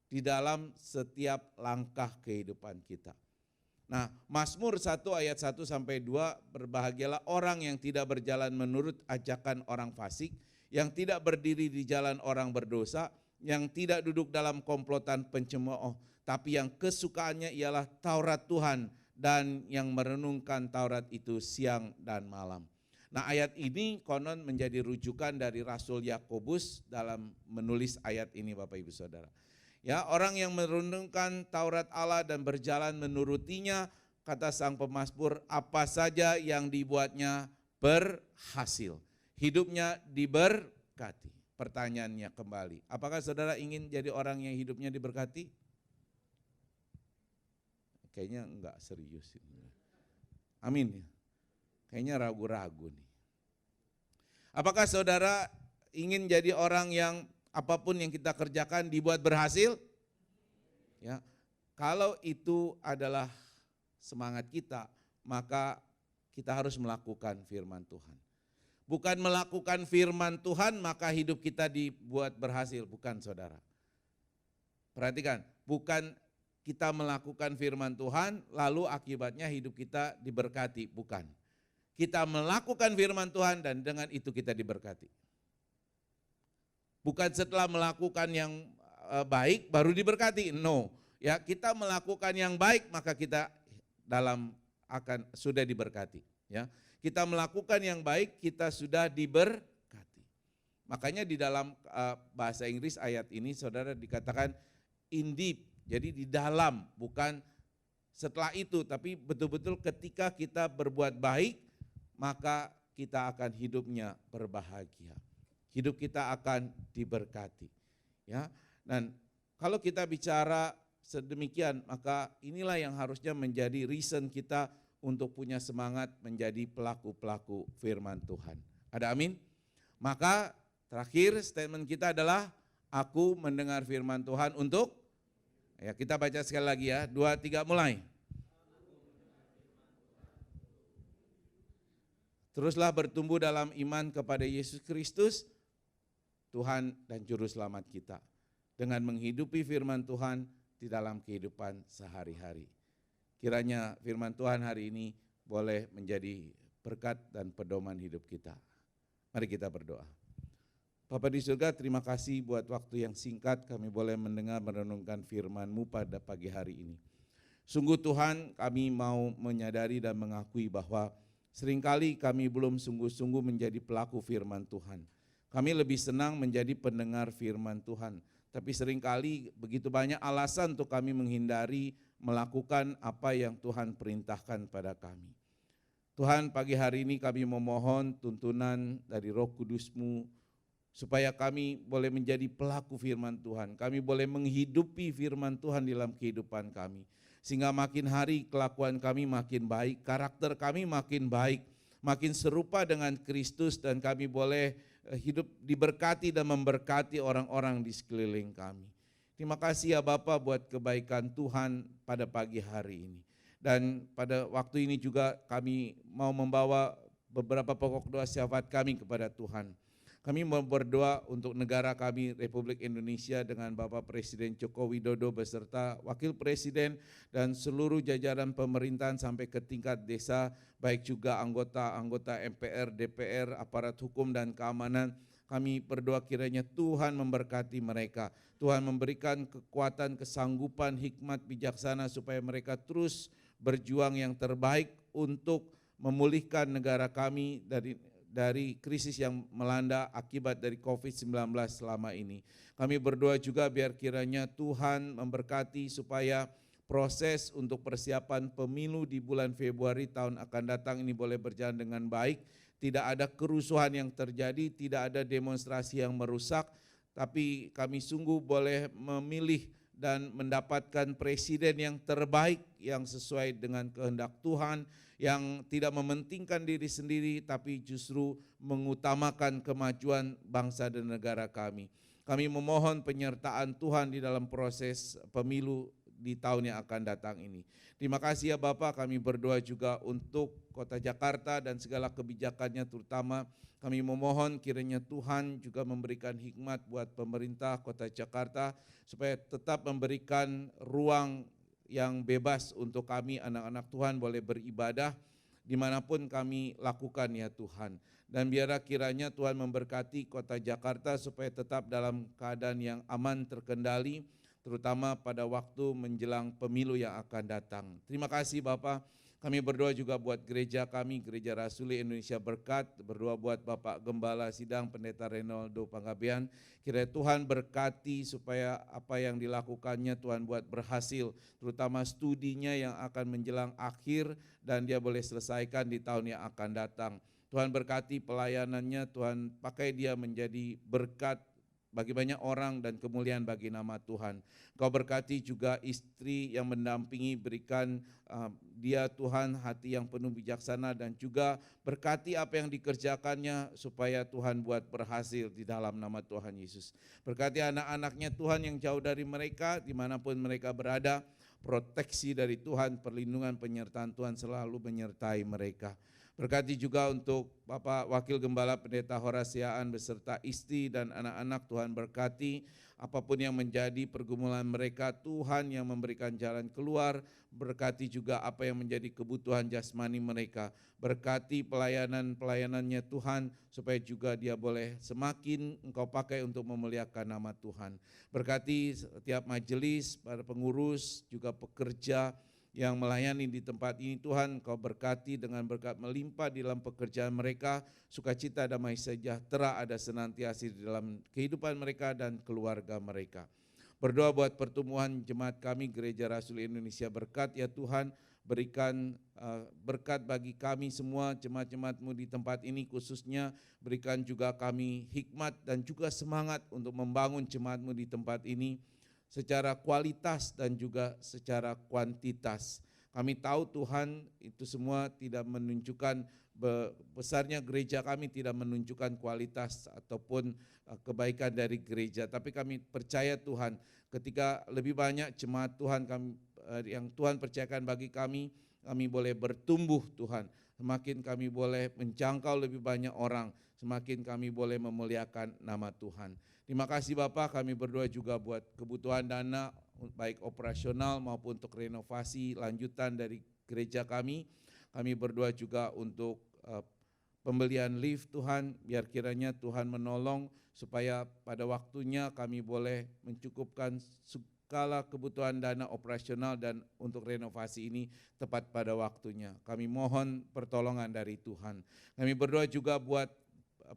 di dalam setiap langkah kehidupan kita. Nah, Mazmur 1 ayat 1 sampai 2, berbahagialah orang yang tidak berjalan menurut ajakan orang fasik, yang tidak berdiri di jalan orang berdosa, yang tidak duduk dalam komplotan pencemooh, tapi yang kesukaannya ialah Taurat Tuhan dan yang merenungkan Taurat itu siang dan malam. Nah, ayat ini konon menjadi rujukan dari Rasul Yakobus dalam menulis ayat ini, Bapak Ibu Saudara. Ya, orang yang merenungkan Taurat Allah dan berjalan menurutinya, kata sang pemazmur, apa saja yang dibuatnya berhasil. Hidupnya diberkati. Pertanyaannya kembali, apakah saudara ingin jadi orang yang hidupnya diberkati? Kayaknya enggak serius ini. Amin. Kayaknya ragu-ragu nih. Apakah saudara ingin jadi orang yang apapun yang kita kerjakan dibuat berhasil? Ya, kalau itu adalah semangat kita, maka kita harus melakukan firman Tuhan. Bukan melakukan firman Tuhan maka hidup kita dibuat berhasil, bukan saudara. Perhatikan, bukan kita melakukan firman Tuhan lalu akibatnya hidup kita diberkati, bukan. Kita melakukan firman Tuhan dan dengan itu kita diberkati. Bukan setelah melakukan yang baik baru diberkati. No, ya kita melakukan yang baik maka kita sudah diberkati. Ya, kita melakukan yang baik kita sudah diberkati. Makanya di dalam bahasa Inggris ayat ini saudara dikatakan in deep. Jadi di dalam, bukan setelah itu, tapi betul-betul ketika kita berbuat baik maka kita akan hidupnya berbahagia. Hidup kita akan diberkati. Ya. Dan kalau kita bicara sedemikian, maka inilah yang harusnya menjadi reason kita untuk punya semangat menjadi pelaku-pelaku firman Tuhan. Ada amin? Maka terakhir statement kita adalah aku mendengar firman Tuhan untuk, ya kita baca sekali lagi ya, 2, 3 mulai. Teruslah bertumbuh dalam iman kepada Yesus Kristus, Tuhan dan Juru Selamat kita, dengan menghidupi firman Tuhan di dalam kehidupan sehari-hari. Kiranya firman Tuhan hari ini boleh menjadi berkat dan pedoman hidup kita. Mari kita berdoa. Bapa di surga, terima kasih buat waktu yang singkat kami boleh mendengar merenungkan firman-Mu pada pagi hari ini. Sungguh Tuhan, kami mau menyadari dan mengakui bahwa seringkali kami belum sungguh-sungguh menjadi pelaku firman Tuhan. Kami lebih senang menjadi pendengar firman Tuhan, tapi seringkali begitu banyak alasan untuk kami menghindari melakukan apa yang Tuhan perintahkan pada kami. Tuhan, pagi hari ini kami memohon tuntunan dari Roh Kudus-Mu supaya kami boleh menjadi pelaku firman Tuhan. Kami boleh menghidupi firman Tuhan dalam kehidupan kami. Sehingga makin hari kelakuan kami makin baik, karakter kami makin baik, makin serupa dengan Kristus, dan kami boleh hidup diberkati dan memberkati orang-orang di sekeliling kami. Terima kasih ya Bapa buat kebaikan Tuhan pada pagi hari ini. Dan pada waktu ini juga kami mau membawa beberapa pokok doa syafaat kami kepada Tuhan. Kami mau berdoa untuk negara kami, Republik Indonesia, dengan Bapak Presiden Joko Widodo beserta Wakil Presiden dan seluruh jajaran pemerintahan sampai ke tingkat desa, baik juga anggota-anggota MPR, DPR, aparat hukum dan keamanan. Kami berdoa kiranya Tuhan memberkati mereka. Tuhan memberikan kekuatan, kesanggupan, hikmat, bijaksana supaya mereka terus berjuang yang terbaik untuk memulihkan negara kami dari krisis yang melanda akibat dari COVID-19 selama ini. Kami berdoa juga biar kiranya Tuhan memberkati supaya proses untuk persiapan pemilu di bulan Februari tahun akan datang ini boleh berjalan dengan baik. Tidak ada kerusuhan yang terjadi, tidak ada demonstrasi yang merusak, tapi kami sungguh boleh memilih dan mendapatkan presiden yang terbaik, yang sesuai dengan kehendak Tuhan, yang tidak mementingkan diri sendiri tapi justru mengutamakan kemajuan bangsa dan negara kami. Kami memohon penyertaan Tuhan di dalam proses pemilu di tahun yang akan datang ini. Terima kasih ya Bapak, kami berdoa juga untuk Kota Jakarta dan segala kebijakannya, terutama kami memohon kiranya Tuhan juga memberikan hikmat buat pemerintah Kota Jakarta supaya tetap memberikan ruang yang bebas untuk kami anak-anak Tuhan boleh beribadah dimanapun kami lakukan ya Tuhan. Dan biarlah kiranya Tuhan memberkati Kota Jakarta supaya tetap dalam keadaan yang aman, terkendali, terutama pada waktu menjelang pemilu yang akan datang. Terima kasih Bapak. Kami berdoa juga buat gereja kami, Gereja Rasuli Indonesia Berkat, berdoa buat Bapak Gembala Sidang Pendeta Renaldo Panggabean. Kiranya Tuhan berkati supaya apa yang dilakukannya Tuhan buat berhasil, terutama studinya yang akan menjelang akhir dan dia boleh selesaikan di tahun yang akan datang. Tuhan berkati pelayanannya, Tuhan pakai dia menjadi berkat bagi banyak orang dan kemuliaan bagi nama Tuhan. Kau berkati juga istri yang mendampingi, berikan dia Tuhan hati yang penuh bijaksana dan juga berkati apa yang dikerjakannya supaya Tuhan buat berhasil di dalam nama Tuhan Yesus. Berkati anak-anaknya Tuhan yang jauh dari mereka, dimanapun mereka berada, proteksi dari Tuhan, perlindungan, penyertaan Tuhan selalu menyertai mereka. Berkati juga untuk Bapak Wakil Gembala Pendeta Horasiaan beserta istri dan anak-anak, Tuhan berkati apapun yang menjadi pergumulan mereka, Tuhan yang memberikan jalan keluar. Berkati juga apa yang menjadi kebutuhan jasmani mereka. Berkati pelayanannya Tuhan supaya juga dia boleh semakin Engkau pakai untuk memuliakan nama Tuhan. Berkati setiap majelis, para pengurus, juga pekerja yang melayani di tempat ini, Tuhan Kau berkati dengan berkat melimpah di dalam pekerjaan mereka, sukacita, damai sejahtera ada senantiasa di dalam kehidupan mereka dan keluarga mereka. Berdoa buat pertumbuhan jemaat kami, Gereja Rasul Indonesia Berkat, ya Tuhan berikan berkat bagi kami semua jemaat-jemaat-Mu di tempat ini, khususnya berikan juga kami hikmat dan juga semangat untuk membangun jemaat-Mu di tempat ini, secara kualitas dan juga secara kuantitas. Kami tahu Tuhan itu semua tidak menunjukkan besarnya gereja kami, tidak menunjukkan kualitas ataupun kebaikan dari gereja. Tapi kami percaya Tuhan ketika lebih banyak jemaat Tuhan yang Tuhan percayakan bagi kami boleh bertumbuh Tuhan. Semakin kami boleh menjangkau lebih banyak orang, semakin kami boleh memuliakan nama Tuhan. Terima kasih Bapak, kami berdoa juga buat kebutuhan dana baik operasional maupun untuk renovasi lanjutan dari gereja kami. Kami berdoa juga untuk pembelian lift Tuhan, biar kiranya Tuhan menolong supaya pada waktunya kami boleh mencukupkan segala kebutuhan dana operasional dan untuk renovasi ini tepat pada waktunya. Kami mohon pertolongan dari Tuhan. Kami berdoa juga buat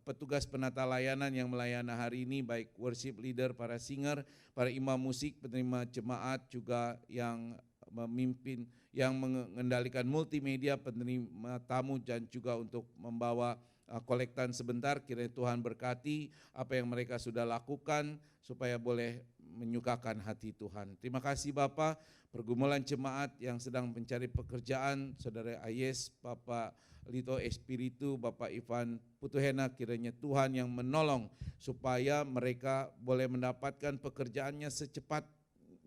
petugas penata layanan yang melayani hari ini, baik worship leader, para singer, para imam musik, penerima jemaat juga yang memimpin, yang mengendalikan multimedia, penerima tamu, dan juga untuk membawa kolektan sebentar. Kiranya Tuhan berkati apa yang mereka sudah lakukan supaya boleh menyukakan hati Tuhan. Terima kasih Bapak. Pergumulan jemaat yang sedang mencari pekerjaan, Saudara Ayes, Bapak Lito Espiritu, Bapak Ivan Putuhena, kiranya Tuhan yang menolong supaya mereka boleh mendapatkan pekerjaannya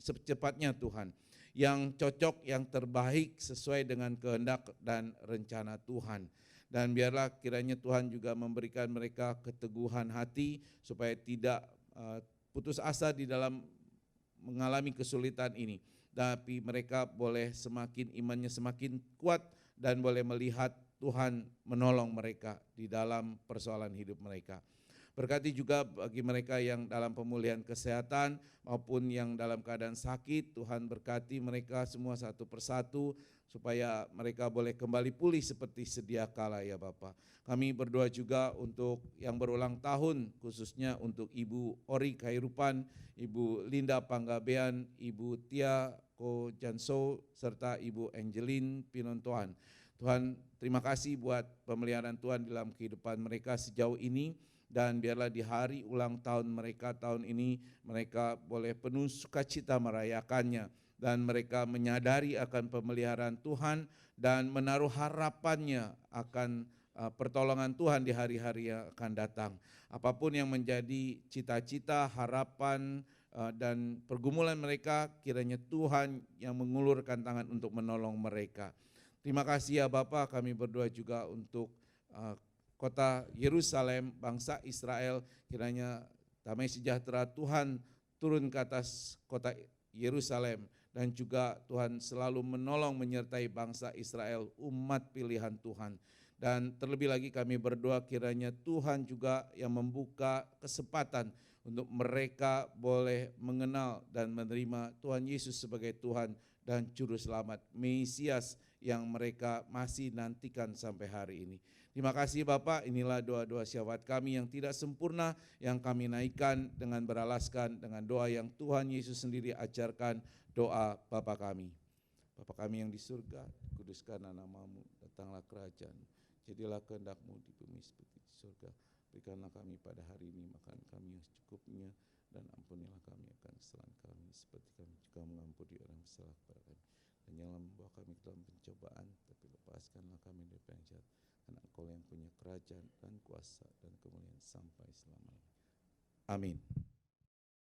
secepatnya Tuhan, yang cocok, yang terbaik sesuai dengan kehendak dan rencana Tuhan. Dan biarlah kiranya Tuhan juga memberikan mereka keteguhan hati supaya tidak putus asa di dalam mengalami kesulitan ini, tapi mereka boleh semakin imannya semakin kuat dan boleh melihat Tuhan menolong mereka di dalam persoalan hidup mereka. Berkati juga bagi mereka yang dalam pemulihan kesehatan maupun yang dalam keadaan sakit, Tuhan berkati mereka semua satu persatu supaya mereka boleh kembali pulih seperti sedia kala ya Bapak. Kami berdoa juga untuk yang berulang tahun, khususnya untuk Ibu Ori Khairupan, Ibu Linda Panggabean, Ibu Tia Ko Janso, serta Ibu Angeline Pinontoan. Tuhan, terima kasih buat pemeliharaan Tuhan dalam kehidupan mereka sejauh ini, dan biarlah di hari ulang tahun mereka tahun ini, mereka boleh penuh sukacita merayakannya, dan mereka menyadari akan pemeliharaan Tuhan dan menaruh harapannya akan pertolongan Tuhan di hari-hari yang akan datang. Apapun yang menjadi cita-cita, harapan, dan pergumulan mereka, kiranya Tuhan yang mengulurkan tangan untuk menolong mereka. Terima kasih ya Bapak, kami berdoa juga untuk kota Yerusalem, bangsa Israel, kiranya damai sejahtera Tuhan turun ke atas kota Yerusalem, dan juga Tuhan selalu menolong menyertai bangsa Israel, umat pilihan Tuhan. Dan terlebih lagi kami berdoa kiranya Tuhan juga yang membuka kesempatan untuk mereka boleh mengenal dan menerima Tuhan Yesus sebagai Tuhan dan Juru Selamat, Mesias yang mereka masih nantikan sampai hari ini. Terima kasih Bapak, inilah doa-doa syafaat kami yang tidak sempurna, yang kami naikkan dengan beralaskan dengan doa yang Tuhan Yesus sendiri ajarkan, doa Bapa kami. Bapa kami yang di surga, kuduskanlah namamu, datanglah kerajaan-Mu, jadilah kehendak-Mu di bumi seperti di surga. Berikanlah kami pada hari ini makan kami yang secukupnya, dan ampunilah kami akan kesalahan kami seperti kami juga mengampuni orang bersalah kepada kami. Dan janganlah membawa kami ke dalam pencobaan, tapi lepaskanlah kami dari yang jahat. Karena Engkau yang punya kerajaan dan kuasa dan kemuliaan sampai selamanya. Amin.